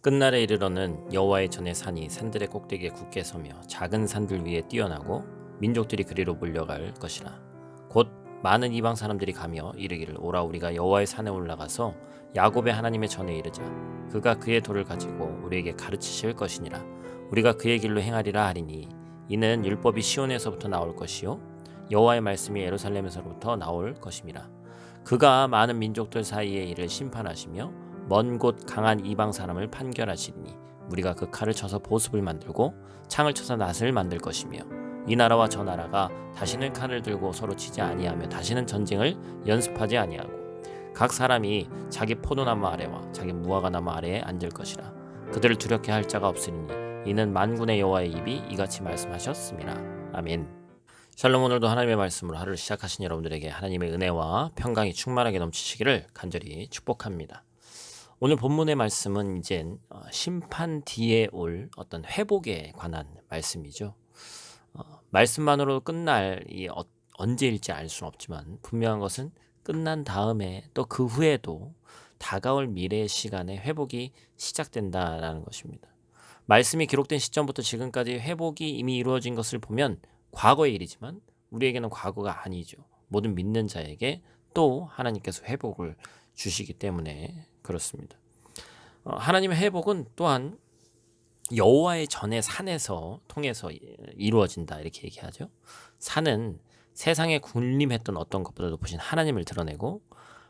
끝날에 이르러는 여호와의 전의 산이 산들의 꼭대기에 굳게 서며 작은 산들 위에 뛰어나고 민족들이 그리로 몰려갈 것이라. 곧 많은 이방 사람들이 가며 이르기를 오라 우리가 여호와의 산에 올라가서 야곱의 하나님의 전에 이르자. 그가 그의 도를 가지고 우리에게 가르치실 것이니라. 우리가 그의 길로 행하리라 하리니 이는 율법이 시온에서부터 나올 것이요 여호와의 말씀이 예루살렘에서부터 나올 것임이라. 그가 많은 민족들 사이에 이를 심판하시며 먼 곳 강한 이방 사람을 판결하시니 우리가 그 칼을 쳐서 보습을 만들고 창을 쳐서 낫을 만들 것이며 이 나라와 저 나라가 다시는 칼을 들고 서로 치지 아니하며 다시는 전쟁을 연습하지 아니하고 각 사람이 자기 포도나무 아래와 자기 무화과나무 아래에 앉을 것이라. 그들을 두렵게 할 자가 없으리니 이는 만군의 여호와의 입이 이같이 말씀하셨습니다. 아멘. 샬롬. 오늘도 하나님의 말씀으로 하루를 시작하신 여러분들에게 하나님의 은혜와 평강이 충만하게 넘치시기를 간절히 축복합니다. 오늘 본문의 말씀은 이젠 심판 뒤에 올 어떤 회복에 관한 말씀이죠. 말씀만으로 끝날 언제일지 알 수는 없지만 분명한 것은 끝난 다음에 또 그 후에도 다가올 미래의 시간에 회복이 시작된다라는 것입니다. 말씀이 기록된 시점부터 지금까지 회복이 이미 이루어진 것을 보면 과거의 일이지만 우리에게는 과거가 아니죠. 모든 믿는 자에게 또 하나님께서 회복을 주시기 때문에 그렇습니다. 하나님의 회복은 또한 여호와의 전의 산에서 통해서 이루어진다 이렇게 얘기하죠. 산은 세상에 군림했던 어떤 것보다도 보신 하나님을 드러내고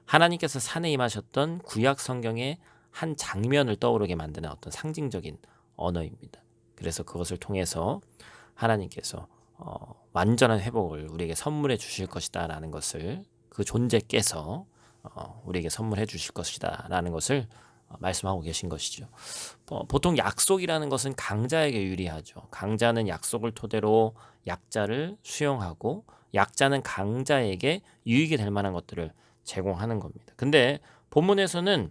하나님께서 산에 임하셨던 구약 성경의 한 장면을 떠오르게 만드는 어떤 상징적인 언어입니다. 그래서 그것을 통해서 하나님께서 완전한 회복을 우리에게 선물해 주실 것이다 라는 것을 그 존재께서 우리에게 선물해 주실 것이다 라는 것을 말씀하고 계신 것이죠. 보통 약속이라는 것은 강자에게 유리하죠. 강자는 약속을 토대로 약자를 수용하고 약자는 강자에게 유익이 될 만한 것들을 제공하는 겁니다. 근데 본문에서는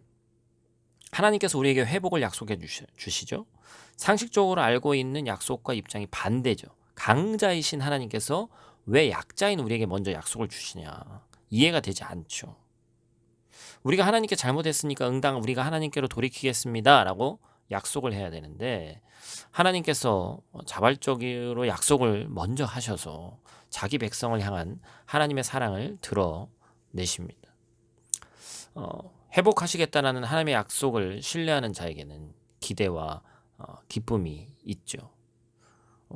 하나님께서 우리에게 회복을 약속해 주시죠. 상식적으로 알고 있는 약속과 입장이 반대죠. 강자이신 하나님께서 왜 약자인 우리에게 먼저 약속을 주시냐. 이해가 되지 않죠. 우리가 하나님께 잘못했으니까 응당 우리가 하나님께로 돌이키겠습니다 라고 약속을 해야 되는데 하나님께서 자발적으로 약속을 먼저 하셔서 자기 백성을 향한 하나님의 사랑을 드러내십니다. 회복하시겠다라는 하나님의 약속을 신뢰하는 자에게는 기대와 기쁨이 있죠.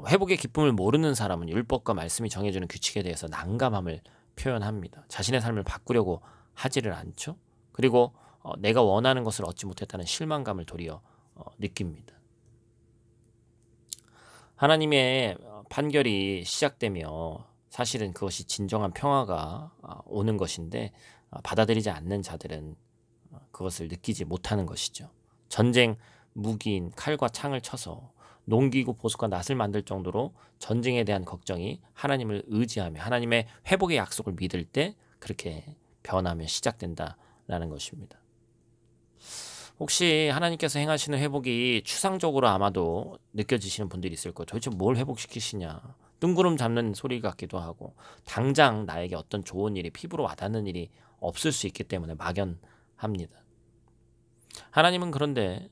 회복의 기쁨을 모르는 사람은 율법과 말씀이 정해주는 규칙에 대해서 난감함을 표현합니다. 자신의 삶을 바꾸려고 하지를 않죠. 그리고 내가 원하는 것을 얻지 못했다는 실망감을 도리어 느낍니다. 하나님의 판결이 시작되며 사실은 그것이 진정한 평화가 오는 것인데 받아들이지 않는 자들은 그것을 느끼지 못하는 것이죠. 전쟁 무기인 칼과 창을 쳐서 농기구 보수과 낫을 만들 정도로 전쟁에 대한 걱정이 하나님을 의지하며 하나님의 회복의 약속을 믿을 때 그렇게 변하며 시작된다라는 것입니다. 혹시 하나님께서 행하시는 회복이 추상적으로 아마도 느껴지시는 분들이 있을 거예요. 도대체 뭘 회복시키시냐. 뜬구름 잡는 소리 같기도 하고 당장 나에게 어떤 좋은 일이 피부로 와닿는 일이 없을 수 있기 때문에 막연합니다. 하나님은 그런데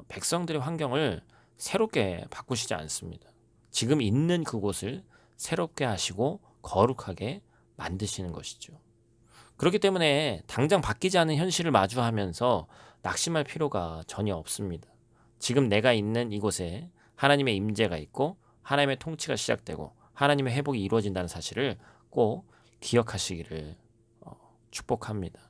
백성들의 환경을 새롭게 바꾸시지 않습니다. 지금 있는 그곳을 새롭게 하시고 거룩하게 만드시는 것이죠. 그렇기 때문에 당장 바뀌지 않은 현실을 마주하면서 낙심할 필요가 전혀 없습니다. 지금 내가 있는 이곳에 하나님의 임재가 있고 하나님의 통치가 시작되고 하나님의 회복이 이루어진다는 사실을 꼭 기억하시기를 축복합니다.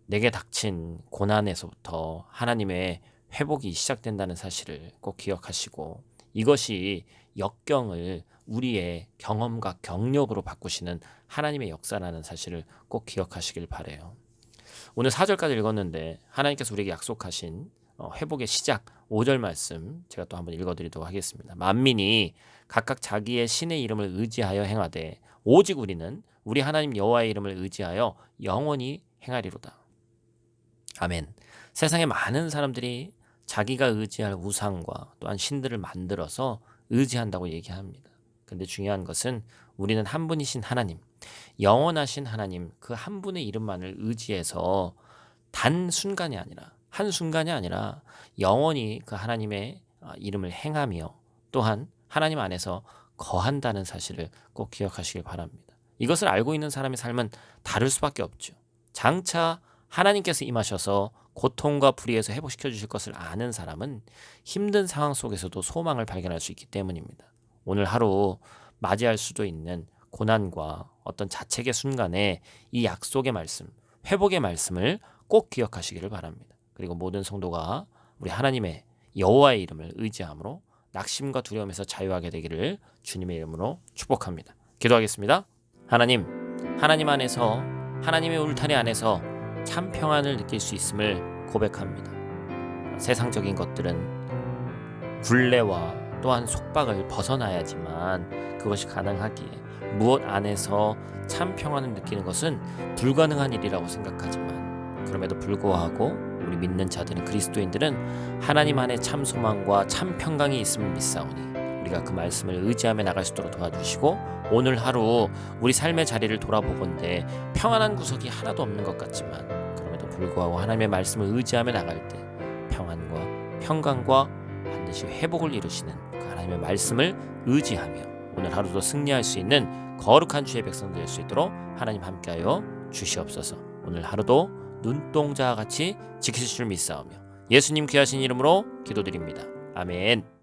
내게 닥친 고난에서부터 하나님의 회복이 시작된다는 사실을 꼭 기억하시고 이것이 역경을 우리의 경험과 경력으로 바꾸시는 하나님의 역사라는 사실을 꼭 기억하시길 바라요. 오늘 4절까지 읽었는데 하나님께서 우리에게 약속하신 회복의 시작 5절 말씀 제가 또 한번 읽어드리도록 하겠습니다. 만민이 각각 자기의 신의 이름을 의지하여 행하되 오직 우리는 우리 하나님 여호와의 이름을 의지하여 영원히 행하리로다. 아멘. 세상에 많은 사람들이 자기가 의지할 우상과 또한 신들을 만들어서 의지한다고 얘기합니다. 근데 중요한 것은 우리는 한 분이신 하나님, 영원하신 하나님 그 한 분의 이름만을 의지해서 단 순간이 아니라 한순간이 아니라 영원히 그 하나님의 이름을 행하며 또한 하나님 안에서 거한다는 사실을 꼭 기억하시길 바랍니다. 이것을 알고 있는 사람의 삶은 다를 수밖에 없죠. 장차 하나님께서 임하셔서 고통과 불의에서 회복시켜 주실 것을 아는 사람은 힘든 상황 속에서도 소망을 발견할 수 있기 때문입니다. 오늘 하루 맞이할 수도 있는 고난과 어떤 자책의 순간에 이 약속의 말씀, 회복의 말씀을 꼭 기억하시기를 바랍니다. 그리고 모든 성도가 우리 하나님의 여호와의 이름을 의지함으로 낙심과 두려움에서 자유하게 되기를 주님의 이름으로 축복합니다. 기도하겠습니다. 하나님 안에서 하나님의 울타리 안에서 참 평안을 느낄 수 있음을 고백합니다. 세상적인 것들은 굴레와 또한 속박을 벗어나야지만 그것이 가능하기에 무엇 안에서 참 평안을 느끼는 것은 불가능한 일이라고 생각하지만 그럼에도 불구하고 우리 믿는 자들은 그리스도인들은 하나님 안에 참 소망과 참 평강이 있음을 믿사오니 우리가 그 말씀을 의지하며 나갈 수 있도록 도와주시고 오늘 하루 우리 삶의 자리를 돌아보건대 평안한 구석이 하나도 없는 것 같지만 그럼에도 불구하고 하나님의 말씀을 의지하며 나갈 때 평안과 평강과 반드시 회복을 이루시는 그 하나님의 말씀을 의지하며 오늘 하루도 승리할 수 있는 거룩한 주의 백성 될 수 있도록 하나님 함께하여 주시옵소서. 오늘 하루도 눈동자와 같이 지키실 줄 믿사오며 예수님 귀하신 이름으로 기도드립니다. 아멘.